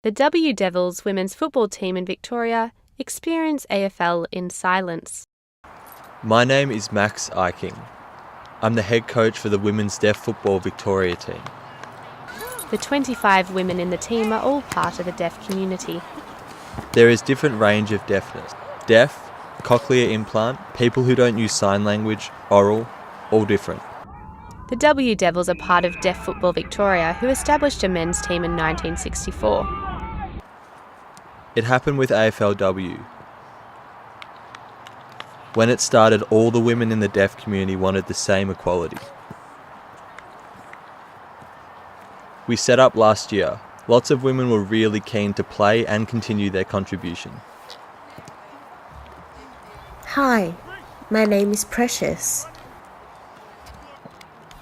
The WDevils women's football team in Victoria experience AFL in silence. My name is Max Eyking. I'm the head coach for the Women's Deaf Football Victoria team. The 25 women in the team are all part of the deaf community. There is different range of deafness. Deaf, cochlear implant, people who don't use sign language, oral, all different. The WDevils are part of Deaf Football Victoria, who established a men's team in 1964. It happened with AFLW. When it started, all the women in the deaf community wanted the same equality. We set up last year. Lots of women were really keen to play and continue their contribution. Hi, my name is Precious.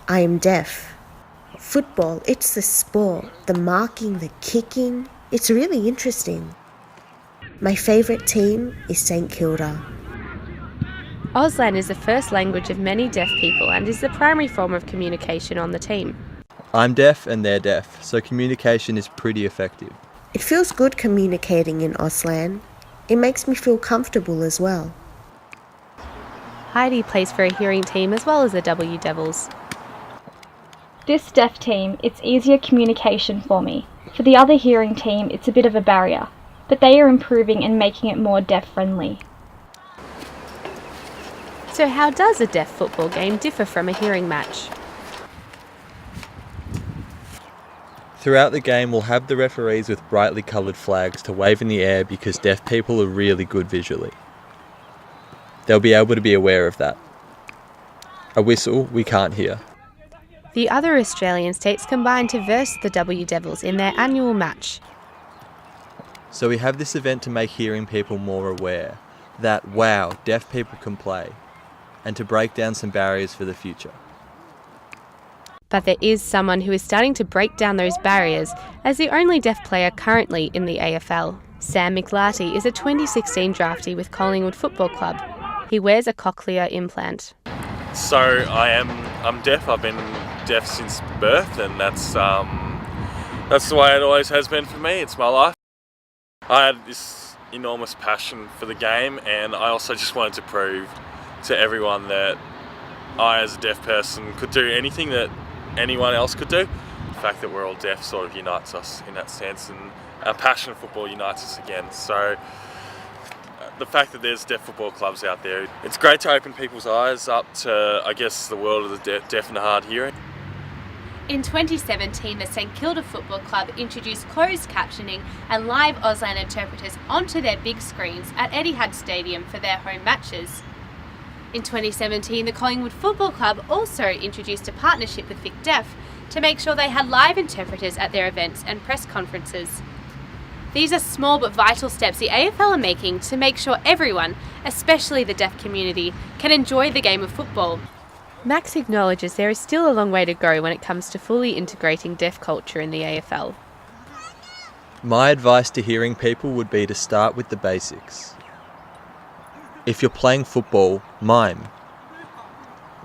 I am deaf. Football, it's the sport, the marking, the kicking. It's really interesting. My favourite team is St Kilda. Auslan is the first language of many deaf people and is the primary form of communication on the team. I'm deaf and they're deaf, so communication is pretty effective. It feels good communicating in Auslan. It makes me feel comfortable as well. Heidi plays for a hearing team as well as the WDevils. This deaf team, it's easier communication for me. For the other hearing team, it's a bit of a barrier, but they are improving and making it more deaf-friendly. So how does a deaf football game differ from a hearing match? Throughout the game, we'll have the referees with brightly coloured flags to wave in the air because deaf people are really good visually. They'll be able to be aware of that. A whistle we can't hear. The other Australian states combine to verse the WDevils in their annual match. So we have this event to make hearing people more aware that, wow, deaf people can play, and to break down some barriers for the future. But there is someone who is starting to break down those barriers as the only deaf player currently in the AFL. Sam McLarty is a 2016 draftee with Collingwood Football Club. He wears a cochlear implant. So I'm deaf. I've been deaf since birth, and that's the way it always has been for me. It's my life. I had this enormous passion for the game, and I also just wanted to prove to everyone that I, as a deaf person, could do anything that anyone else could do. The fact that we're all deaf sort of unites us in that sense, and our passion for football unites us again. So the fact that there's deaf football clubs out there, it's great to open people's eyes up to, I guess, the world of the deaf and hard hearing. In 2017, the St Kilda Football Club introduced closed captioning and live Auslan interpreters onto their big screens at Etihad Stadium for their home matches. In 2017, the Collingwood Football Club also introduced a partnership with Vic Deaf to make sure they had live interpreters at their events and press conferences. These are small but vital steps the AFL are making to make sure everyone, especially the deaf community, can enjoy the game of football. Max acknowledges there is still a long way to go when it comes to fully integrating deaf culture in the AFL. My advice to hearing people would be to start with the basics. If you're playing football, mime.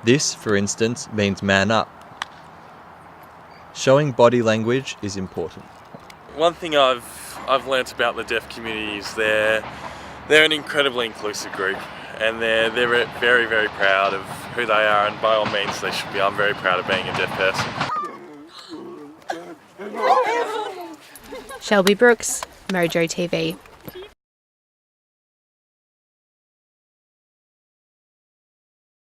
This, for instance, means man up. Showing body language is important. One thing I've learnt about the deaf community is they're an incredibly inclusive group, and they're very, very proud of who they are, and by all means they should be. I'm very proud of being a deaf person. Shelby Brooks, Mojo TV.